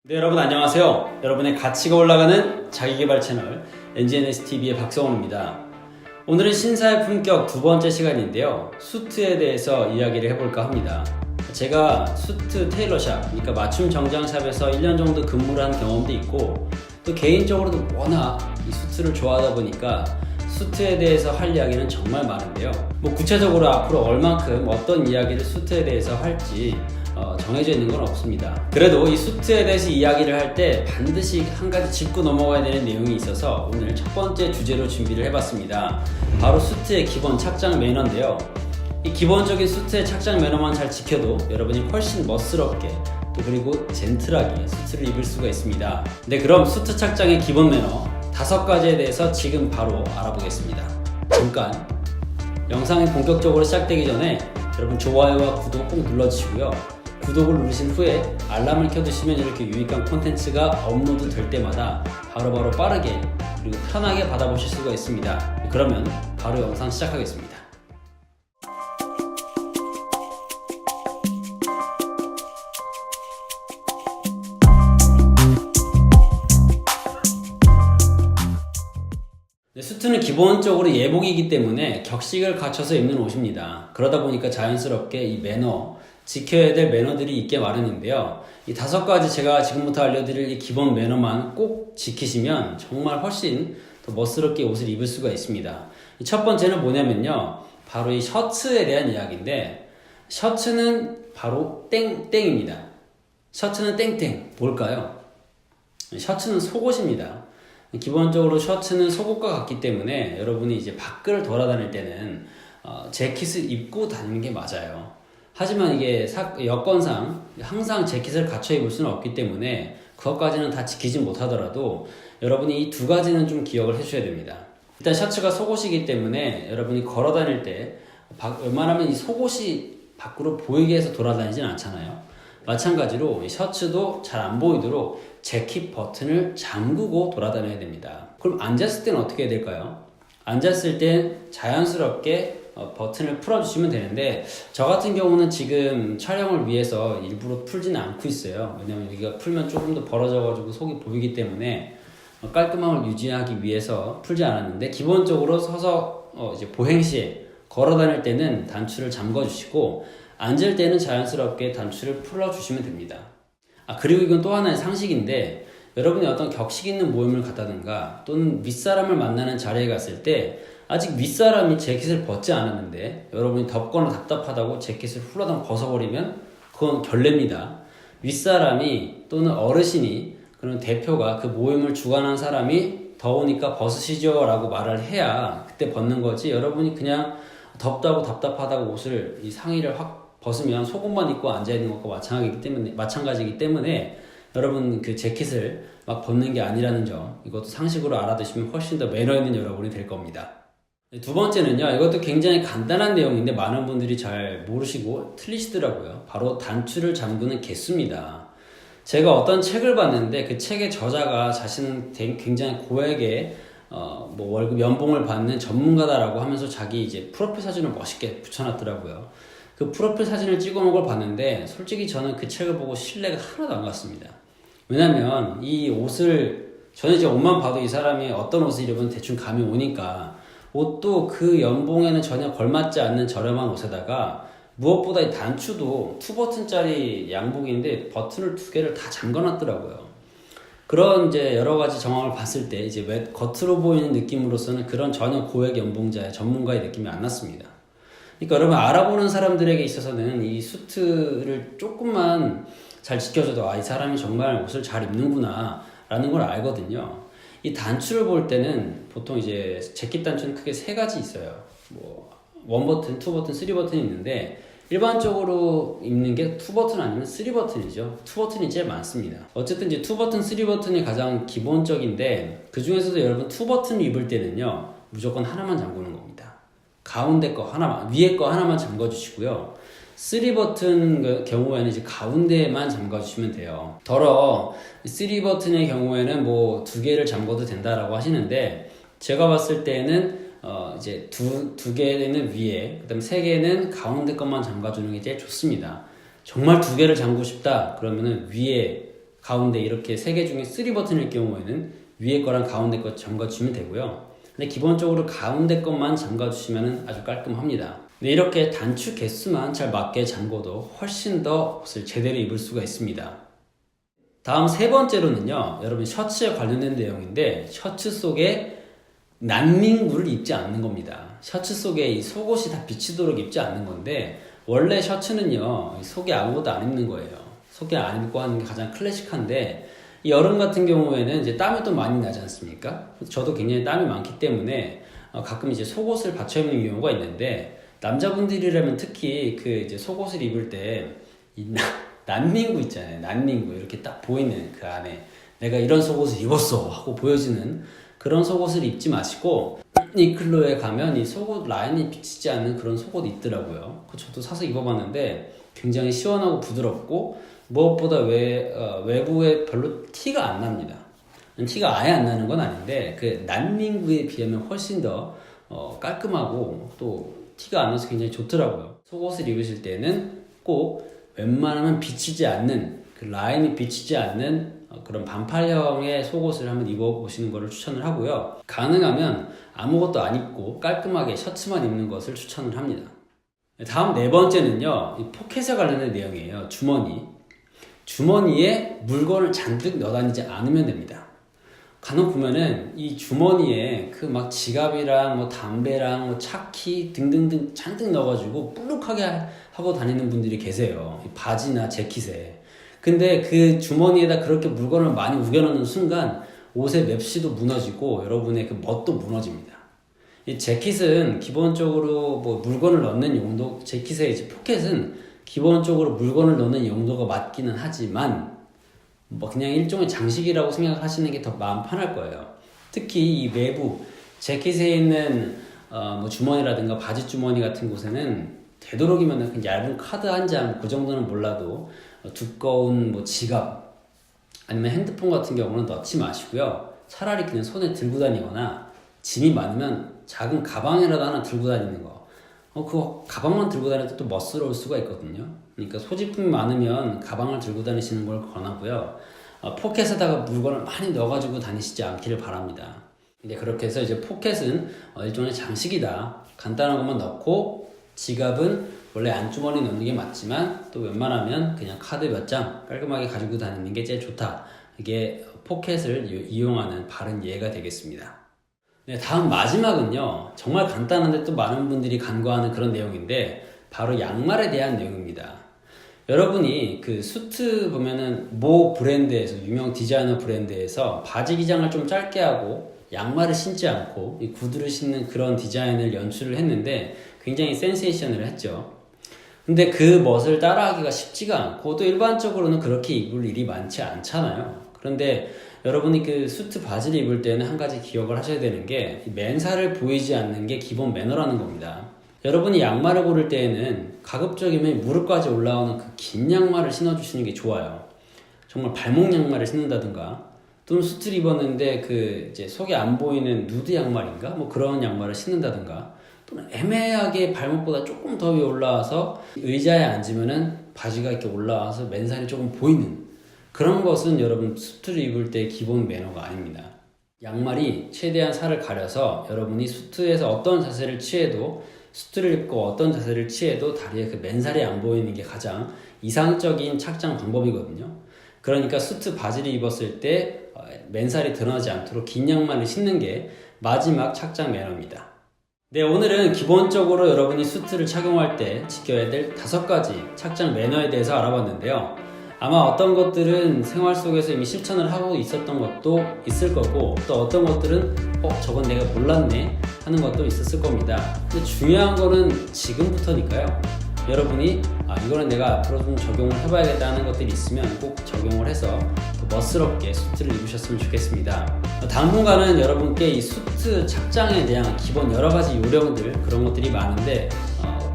네, 여러분 안녕하세요. 여러분의 가치가 올라가는 자기계발 채널 NGNSTV의 박성훈입니다. 오늘은 신사의 품격 두 번째 시간인데요. 수트에 대해서 이야기를 해볼까 합니다. 제가 수트 테일러샵, 그러니까 맞춤 정장샵에서 1년 정도 근무를 한 경험도 있고, 또 개인적으로도 워낙 이 수트를 좋아하다 보니까 수트에 대해서 할 이야기는 정말 많은데요. 구체적으로 앞으로 얼만큼 어떤 이야기를 수트에 대해서 할지 정해져 있는 건 없습니다. 그래도 이 수트에 대해서 이야기를 할 때 반드시 한 가지 짚고 넘어가야 되는 내용이 있어서 오늘 첫 번째 주제로 준비를 해봤습니다. 바로 수트의 기본 착장 매너인데요. 이 기본적인 수트의 착장 매너만 잘 지켜도 여러분이 훨씬 멋스럽게 또 그리고 젠틀하게 수트를 입을 수가 있습니다. 네, 그럼 수트 착장의 기본 매너 5가지에 대해서 지금 바로 알아보겠습니다. 잠깐 영상이 본격적으로 시작되기 전에 여러분 좋아요와 구독 꼭 눌러주시고요. 구독을 누르신 후에 알람을 켜두시면 이렇게 유익한 콘텐츠가 업로드 될 때마다 바로바로 빠르게 그리고 편하게 받아보실 수가 있습니다. 그러면 바로 영상 시작하겠습니다. 네, 수트는 기본적으로 예복이기 때문에 격식을 갖춰서 입는 옷입니다. 그러다 보니까 자연스럽게 이 매너, 지켜야 될 매너들이 있게 마련인데요. 이 5가지 제가 지금부터 알려드릴 이 기본 매너만 꼭 지키시면 정말 훨씬 더 멋스럽게 옷을 입을 수가 있습니다. 첫 번째는 뭐냐면요. 바로 이 셔츠에 대한 이야기인데, 셔츠는 바로 땡땡입니다. 셔츠는 땡땡. 뭘까요? 셔츠는 속옷입니다. 기본적으로 셔츠는 속옷과 같기 때문에 여러분이 이제 밖을 돌아다닐 때는 재킷을 입고 다니는 게 맞아요. 하지만 이게 여건상 항상 재킷을 갖춰 입을 수는 없기 때문에 그것까지는 다 지키지 못하더라도 여러분이 이 2가지는 좀 기억을 해주셔야 됩니다. 일단 셔츠가 속옷이기 때문에 여러분이 걸어 다닐 때 웬만하면 이 속옷이 밖으로 보이게 해서 돌아다니진 않잖아요. 마찬가지로 이 셔츠도 잘 안 보이도록 재킷 버튼을 잠그고 돌아다녀야 됩니다. 그럼 앉았을 때는 어떻게 해야 될까요? 앉았을 땐 자연스럽게 버튼을 풀어주시면 되는데, 저 같은 경우는 지금 촬영을 위해서 일부러 풀지는 않고 있어요. 왜냐면 여기가 풀면 조금 더 벌어져가지고 속이 보이기 때문에 깔끔함을 유지하기 위해서 풀지 않았는데, 기본적으로 서서 이제 보행시에 걸어 다닐 때는 단추를 잠궈 주시고 앉을 때는 자연스럽게 단추를 풀어주시면 됩니다. 그리고 이건 또 하나의 상식인데, 여러분이 어떤 격식 있는 모임을 갔다든가 또는 윗사람을 만나는 자리에 갔을 때 아직 윗사람이 재킷을 벗지 않았는데 여러분이 덥거나 답답하다고 재킷을 훌라당 벗어버리면 그건 결례입니다. 윗사람이 또는 어르신이, 그런 대표가, 그 모임을 주관한 사람이 더우니까 벗으시죠 라고 말을 해야 그때 벗는 거지, 여러분이 그냥 덥다고 답답하다고 옷을, 이 상의를 확 벗으면 속옷만 입고 앉아있는 것과 마찬가지이기 때문에 여러분 그 재킷을 막 벗는 게 아니라는 점, 이것도 상식으로 알아두시면 훨씬 더 매너 있는 여러분이 될 겁니다. 두 번째는요, 이것도 굉장히 간단한 내용인데 많은 분들이 잘 모르시고 틀리시더라고요. 바로 단추를 잠그는 개수입니다. 제가 어떤 책을 봤는데 그 책의 저자가 자신은 굉장히 고액의 월급 연봉을 받는 전문가다라고 하면서 자기 이제 프로필 사진을 멋있게 붙여놨더라고요. 그 프로필 사진을 찍어놓은 걸 봤는데 솔직히 저는 그 책을 보고 신뢰가 하나도 안 갔습니다. 왜냐면 이 옷을, 저는 이제 옷만 봐도 이 사람이 어떤 옷을 입으면 대충 감이 오니까, 옷도 그 연봉에는 전혀 걸맞지 않는 저렴한 옷에다가 무엇보다 이 단추도 2버튼짜리 양복인데 버튼을 2개를 다 잠궈놨더라고요. 그런 이제 여러 가지 정황을 봤을 때 이제 겉으로 보이는 느낌으로서는 그런 전혀 고액 연봉자의 전문가의 느낌이 안 났습니다. 그러니까 여러분, 알아보는 사람들에게 있어서는 이 수트를 조금만 잘 지켜줘도 이 사람이 정말 옷을 잘 입는구나 라는 걸 알거든요. 이 단추를 볼 때는 보통 이제 재킷 단추는 크게 3가지 있어요. 1버튼, 2버튼, 3버튼이 있는데 일반적으로 입는 게 2버튼 아니면 3버튼이죠. 2버튼이 제일 많습니다. 어쨌든 이제 2버튼, 3버튼이 가장 기본적인데, 그 중에서도 여러분 2버튼을 입을 때는요, 무조건 하나만 잠그는 겁니다. 가운데 거 하나만, 위에 거 하나만 잠궈 주시고요. 3버튼 경우에는 이제 가운데만 잠궈 주시면 돼요. 더러 3버튼의 경우에는 2개를 잠궈도 된다라고 하시는데, 제가 봤을 때는 이제 두 개는 위에, 그 다음에 3개는 가운데 것만 잠가주는 게 제일 좋습니다. 정말 2개를 잠그고 싶다 그러면은 위에 가운데 이렇게 3개 중에 3 버튼일 경우에는 위에 거랑 가운데 거 잠가 주시면 되고요. 근데 기본적으로 가운데 것만 잠가 주시면 아주 깔끔합니다. 근데 이렇게 단추 개수만 잘 맞게 잠궈도 훨씬 더 옷을 제대로 입을 수가 있습니다. 다음 3번째로는요, 여러분 셔츠에 관련된 내용인데, 셔츠 속에 난닝구를 입지 않는 겁니다. 셔츠 속에 이 속옷이 다 비치도록 입지 않는 건데, 원래 셔츠는요, 속에 아무것도 안 입는 거예요. 속에 안 입고 하는 게 가장 클래식한데, 이 여름 같은 경우에는 이제 땀이 또 많이 나지 않습니까? 저도 굉장히 땀이 많기 때문에 가끔 이제 속옷을 받쳐 입는 경우가 있는데, 남자분들이라면 특히 그 이제 속옷을 입을 때 이 난닝구 있잖아요. 난닝구 이렇게 딱 보이는 그 안에 내가 이런 속옷을 입었어 하고 보여지는 그런 속옷을 입지 마시고, 유니클로에 가면 이 속옷 라인이 비치지 않는 그런 속옷이 있더라고요. 저도 사서 입어봤는데 굉장히 시원하고 부드럽고 무엇보다 외부에 별로 티가 안 납니다. 티가 아예 안 나는 건 아닌데 그 난닝구에 비하면 훨씬 더 깔끔하고 또 티가 안 나서 굉장히 좋더라고요. 속옷을 입으실 때는 꼭 웬만하면 비치지 않는, 그 라인이 비치지 않는 그런 반팔형의 속옷을 한번 입어보시는 것을 추천을 하고요. 가능하면 아무것도 안 입고 깔끔하게 셔츠만 입는 것을 추천을 합니다. 다음 4번째는요, 이 포켓에 관련된 내용이에요. 주머니에 물건을 잔뜩 넣어 다니지 않으면 됩니다. 간혹 보면은 이 주머니에 그 막 지갑이랑 뭐 담배랑 뭐 차키 등등등 잔뜩 넣어가지고 뿔룩하게 하고 다니는 분들이 계세요. 이 바지나 재킷에. 근데 그 주머니에다 그렇게 물건을 많이 우겨넣는 순간 옷의 맵시도 무너지고 여러분의 그 멋도 무너집니다. 이 재킷은 기본적으로 뭐 물건을 넣는 용도, 재킷의 이제 포켓은 기본적으로 물건을 넣는 용도가 맞기는 하지만 뭐 그냥 일종의 장식이라고 생각하시는 게 더 마음 편할 거예요. 특히 이 외부 재킷에 있는 뭐 주머니라든가 바지 주머니 같은 곳에는 되도록이면 그냥 얇은 카드 한 장, 그 정도는 몰라도 두꺼운 뭐 지갑 아니면 핸드폰 같은 경우는 넣지 마시고요. 차라리 그냥 손에 들고 다니거나 짐이 많으면 작은 가방이라도 하나 들고 다니는 거. 그거 가방만 들고 다니도 또 멋스러울 수가 있거든요. 그러니까 소지품이 많으면 가방을 들고 다니시는 걸 권하고요. 포켓에다가 물건을 많이 넣어가지고 다니시지 않기를 바랍니다. 근데 그렇게 해서 이제 포켓은 일종의 장식이다. 간단한 것만 넣고 지갑은 원래 안주머니 넣는 게 맞지만 또 웬만하면 그냥 카드 몇 장 깔끔하게 가지고 다니는 게 제일 좋다. 이게 포켓을 이용하는 바른 예가 되겠습니다. 네, 다음 마지막은요, 정말 간단한데 또 많은 분들이 간과하는 그런 내용인데 바로 양말에 대한 내용입니다. 여러분이 그 수트 보면은 모 브랜드에서, 유명 디자이너 브랜드에서 바지 기장을 좀 짧게 하고 양말을 신지 않고 이 구두를 신는 그런 디자인을 연출을 했는데 굉장히 센세이션을 했죠. 근데 그 멋을 따라하기가 쉽지가 않고 또 일반적으로는 그렇게 입을 일이 많지 않잖아요. 그런데 여러분이 그 수트 바지를 입을 때는 한 가지 기억을 하셔야 되는 게 맨살을 보이지 않는 게 기본 매너라는 겁니다. 여러분이 양말을 고를 때에는 가급적이면 무릎까지 올라오는 그 긴 양말을 신어주시는 게 좋아요. 정말 발목 양말을 신는다든가 또는 수트를 입었는데 그 이제 속이 안 보이는 누드 양말인가? 뭐 그런 양말을 신는다든가 또는 애매하게 발목보다 조금 더 위에 올라와서 의자에 앉으면은 바지가 이렇게 올라와서 맨살이 조금 보이는 그런 것은 여러분 수트를 입을 때 기본 매너가 아닙니다. 양말이 최대한 살을 가려서 여러분이 수트에서 어떤 자세를 취해도 수트를 입고 어떤 자세를 취해도 다리에 그 맨살이 안 보이는 게 가장 이상적인 착장 방법이거든요. 그러니까 수트 바지를 입었을 때 맨살이 드러나지 않도록 긴 양말을 신는 게 마지막 착장 매너입니다. 네, 오늘은 기본적으로 여러분이 수트를 착용할 때 지켜야 될 5가지 착장 매너에 대해서 알아봤는데요. 아마 어떤 것들은 생활 속에서 이미 실천을 하고 있었던 것도 있을 거고 또 어떤 것들은 저건 내가 몰랐네 하는 것도 있었을 겁니다. 근데 중요한 거는 지금부터니까요. 여러분이 이거는 내가 앞으로 좀 적용을 해봐야겠다 하는 것들이 있으면 꼭 적용을 해서 더 멋스럽게 수트를 입으셨으면 좋겠습니다. 당분간은 여러분께 이 수트 착장에 대한 기본 여러 가지 요령들 그런 것들이 많은데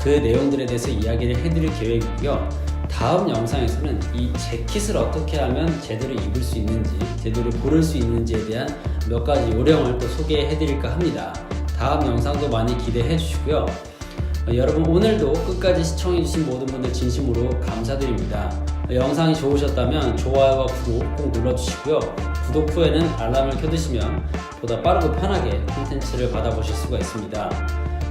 그 내용들에 대해서 이야기를 해드릴 계획이고요. 다음 영상에서는 이 재킷을 어떻게 하면 제대로 입을 수 있는지, 제대로 고를 수 있는지에 대한 몇 가지 요령을 또 소개해 드릴까 합니다. 다음 영상도 많이 기대해 주시고요. 여러분 오늘도 끝까지 시청해 주신 모든 분들 진심으로 감사드립니다. 영상이 좋으셨다면 좋아요와 구독 꼭 눌러주시고요. 구독 후에는 알람을 켜두시면 보다 빠르고 편하게 콘텐츠를 받아보실 수가 있습니다.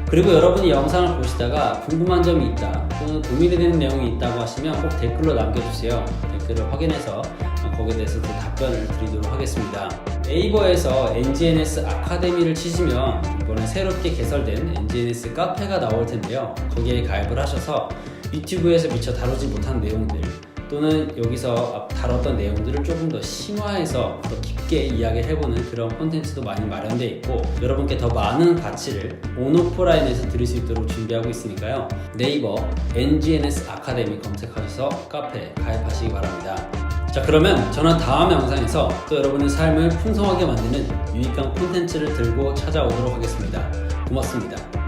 그리고 여러분이 영상을 보시다가 궁금한 점이 있다 또는 고민이 되는 내용이 있다고 하시면 꼭 댓글로 남겨주세요. 댓글을 확인해서 거기에 대해서 또 답변을 드리도록 하겠습니다. 네이버에서 NGNS 아카데미를 치시면 이번에 새롭게 개설된 NGNS 카페가 나올 텐데요. 거기에 가입을 하셔서 유튜브에서 미처 다루지 못한 내용들 또는 여기서 다뤘던 내용들을 조금 더 심화해서 더 깊게 이야기를 해보는 그런 콘텐츠도 많이 마련되어 있고 여러분께 더 많은 가치를 온오프라인에서 들을 수 있도록 준비하고 있으니까요. 네이버 NGNS 아카데미 검색하셔서 카페에 가입하시기 바랍니다. 자, 그러면 저는 다음 영상에서 또 여러분의 삶을 풍성하게 만드는 유익한 콘텐츠를 들고 찾아오도록 하겠습니다. 고맙습니다.